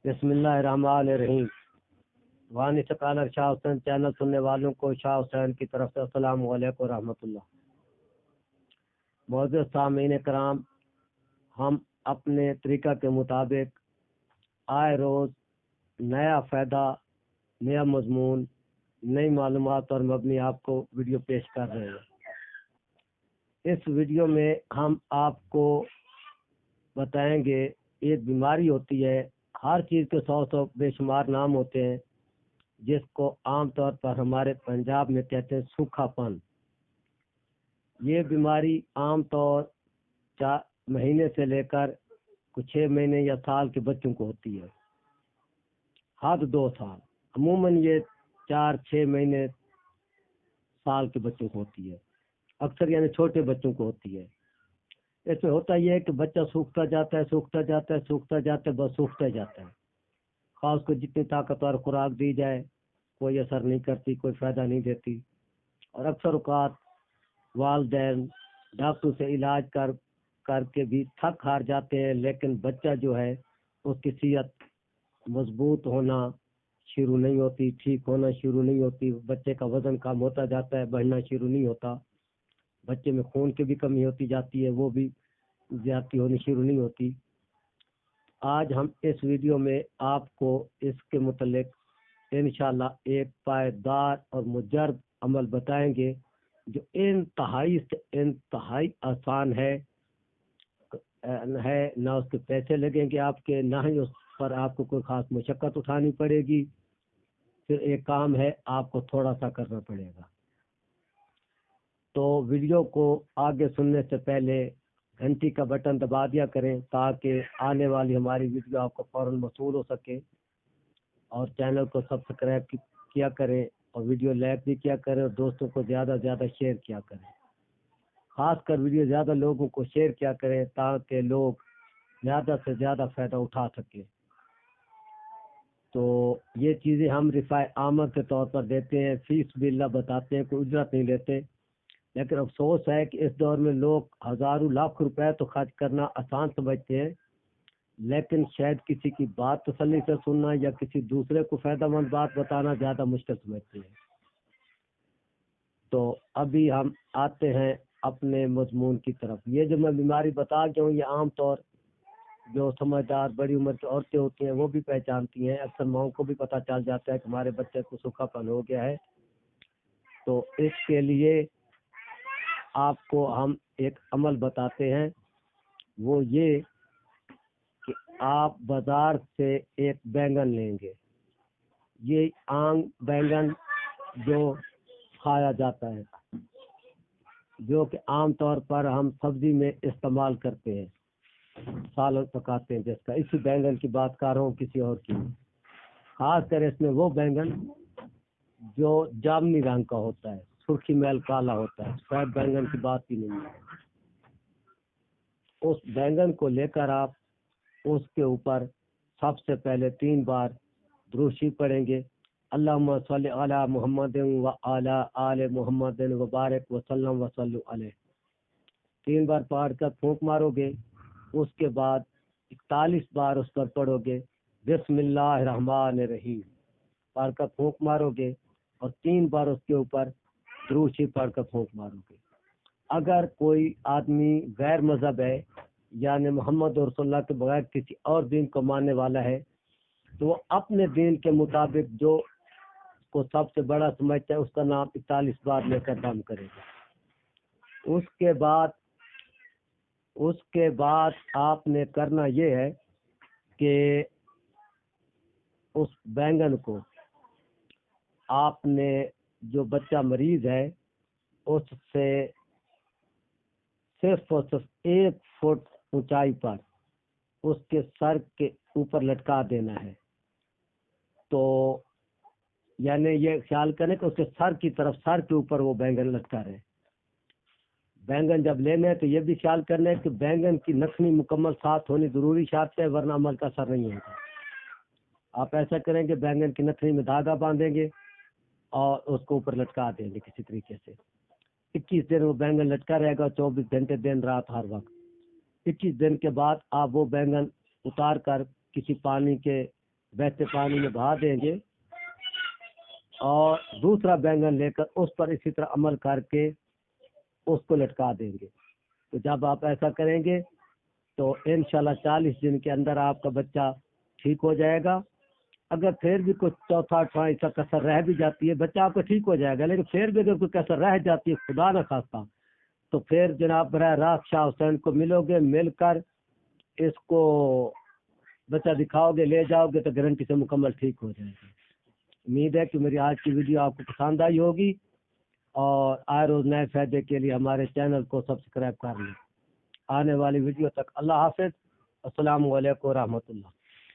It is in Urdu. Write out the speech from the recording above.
بسم اللہ الرحمن الرحیم۔ وانی سکالر شاہ حسین چینل سننے والوں کو شاہ حسین کی طرف سے السلام علیکم ورحمۃ اللہ۔ معزز سامعین کرام، ہم اپنے طریقہ کے مطابق آئے روز نیا فائدہ، نیا مضمون، نئی معلومات اور مبنی آپ کو ویڈیو پیش کر رہے ہیں۔ اس ویڈیو میں ہم آپ کو بتائیں گے ایک بیماری ہوتی ہے، ہر چیز کے 100 بے شمار نام ہوتے ہیں، جس کو عام طور پر ہمارے پنجاب میں کہتے ہیں سوکھا پن۔ یہ بیماری عام طور 4 مہینے سے لے کر کچھ 6 مہینے یا سال کے بچوں کو ہوتی ہے، حد 2 سال۔ عموماً یہ 4-6 مہینے سال کے بچوں کو ہوتی ہے، اکثر یعنی چھوٹے بچوں کو ہوتی ہے۔ اس میں ہوتا یہ ہے کہ بچہ سوکھتا جاتا ہے، بس سوکھتا جاتا ہے۔ خاص کو جتنی طاقتور خوراک دی جائے کوئی اثر نہیں کرتی، کوئی فائدہ نہیں دیتی، اور اکثر اوقات والدین ڈاکٹر سے علاج کر کے بھی تھک ہار جاتے ہیں، لیکن بچہ جو ہے اس کی صحت مضبوط ہونا شروع نہیں ہوتی، ٹھیک ہونا شروع نہیں ہوتی۔ بچے کا وزن کم ہوتا جاتا ہے، بڑھنا شروع نہیں ہوتا۔ بچے میں خون کی بھی کمی ہوتی جاتی ہے، وہ بھی زیادتی ہونی شروع نہیں ہوتی۔ آج ہم اس ویڈیو میں آپ کو اس کے متعلق انشاءاللہ ایک پائیدار اور مجرب عمل بتائیں گے، جو انتہائی آسان ہے، نہ اس کے پیسے لگیں گے آپ کے، نہ ہی اس پر آپ کو کوئی خاص مشقت اٹھانی پڑے گی۔ پھر ایک کام ہے، آپ کو تھوڑا سا کرنا پڑے گا۔ تو ویڈیو کو آگے سننے سے پہلے گھنٹی کا بٹن دبا دیا کریں، تاکہ آنے والی ہماری ویڈیو آپ کو فوراً موصول ہو سکے، اور چینل کو سبسکرائب کیا کریں، اور ویڈیو لائک بھی کیا کریں، اور دوستوں کو زیادہ سے زیادہ شیئر کیا کریں۔ خاص کر ویڈیو زیادہ لوگوں کو شیئر کیا کریں، تاکہ لوگ زیادہ سے زیادہ فائدہ اٹھا سکیں۔ تو یہ چیزیں ہم رفاع عامہ کے طور پر دیتے ہیں، فیس باللہ بتاتے ہیں، کوئی اجرت نہیں لیتے۔ لیکن افسوس ہے کہ اس دور میں لوگ ہزاروں لاکھ روپے تو خرچ کرنا آسان سمجھتے ہیں، لیکن شاید کسی کی بات تسلی سے سننا یا کسی دوسرے کو فائدہ مند بات بتانا زیادہ مشکل سمجھتے ہیں۔ تو ابھی ہم آتے ہیں اپنے مضمون کی طرف۔ یہ جو میں بیماری بتا گیا ہوں، یہ عام طور جو سمجھدار بڑی عمر کی عورتیں ہوتی ہیں وہ بھی پہچانتی ہیں، اکثر ماؤں کو بھی پتہ چل جاتا ہے کہ ہمارے بچے کو سوکھا پن ہو گیا ہے۔ تو اس کے لیے آپ کو ہم ایک عمل بتاتے ہیں، وہ یہ کہ آپ بازار سے ایک بینگن لیں گے۔ یہ عام بینگن جو کھایا جاتا ہے، جو کہ عام طور پر ہم سبزی میں استعمال کرتے ہیں، سالن پکاتے ہیں جس کا، اسی بینگن کی بات کر رہا ہوں، کسی اور کی۔ خاص کر اس میں وہ بینگن جو جامنی رنگ کا ہوتا ہے، سرخی میل کالا ہوتا ہے، سفید بینگن کی بات ہی نہیں ہے۔ اس بینگن کو لے کر آپ اس کے اوپر سب سے پہلے 3 بار دروشی پڑھیں گے، اللہم صلی علی محمد و علی آل محمد و بارک وسلم وصلو علیہ۔ 3 بار پڑھ کر پھونک مارو گے، اس کے بعد 41 بار اس پر پڑھو گے بسم اللہ الرحمن الرحیم پڑھ کر پھونک مارو گے، اور 3 بار اس کے اوپر دروشی پڑھ کر پھونک مارو گے۔ اگر کوئی آدمی غیر مذہب ہے، یعنی محمد رسول اللہ کے بغیر کسی اور دین کو ماننے والا ہے، تو وہ اپنے دین کے مطابق جو کو سب سے بڑا سمجھتا ہے اس کا نام 41 بار لے کر دم کرے گا۔ اس کے بعد آپ نے کرنا یہ ہے کہ اس بینگن کو آپ نے، جو بچہ مریض ہے، اس سے صرف اور صرف 1 فٹ اونچائی پر اس کے سر کے اوپر لٹکا دینا ہے۔ تو یعنی یہ خیال کریں کہ اس کے سر کی طرف، سر کے اوپر وہ بینگن لٹکا رہے۔ بینگن جب لینا ہے تو یہ بھی خیال کرنا ہے کہ بینگن کی نخنی مکمل ساتھ ہونی ضروری شرط ہے، ورنہ عمل کا اثر نہیں ہوگا۔ آپ ایسا کریں گے، بینگن کی نخنی میں دھاگا باندھیں گے اور اس کو اوپر لٹکا دیں گے کسی طریقے سے۔ 21 دن وہ بینگن لٹکا رہے گا، 24 گھنٹے دن رات ہر وقت۔ 21 دن کے بعد آپ وہ بینگن اتار کر کسی پانی کے بہتے پانی میں بہا دیں گے اور دوسرا بینگن لے کر اس پر اسی طرح عمل کر کے اس کو لٹکا دیں گے. تو جب آپ ایسا کریں گے تو انشاءاللہ 40 دن کے اندر آپ کا بچہ ٹھیک ہو جائے گا. اگر پھر بھی کچھ چوتھا اٹھواں حصہ کسر رہ بھی جاتی ہے بچہ آپ کا ٹھیک ہو جائے گا. لیکن پھر بھی اگر کوئی کسر رہ جاتی ہے خدا نہ خواستہ تو پھر جناب براہ راست شاہ حسین کو ملو گے, مل کر اس کو بچہ دکھاؤ گے, لے جاؤ گے تو گارنٹی سے مکمل ٹھیک ہو جائے گا. امید ہے کہ میری آج کی ویڈیو آپ کو پسند آئی ہوگی اور آئے روز نئے فائدے کے لیے ہمارے چینل کو سبسکرائب کر لیں. آنے والی ویڈیو تک اللہ حافظ. السلام علیکم ورحمۃ اللہ.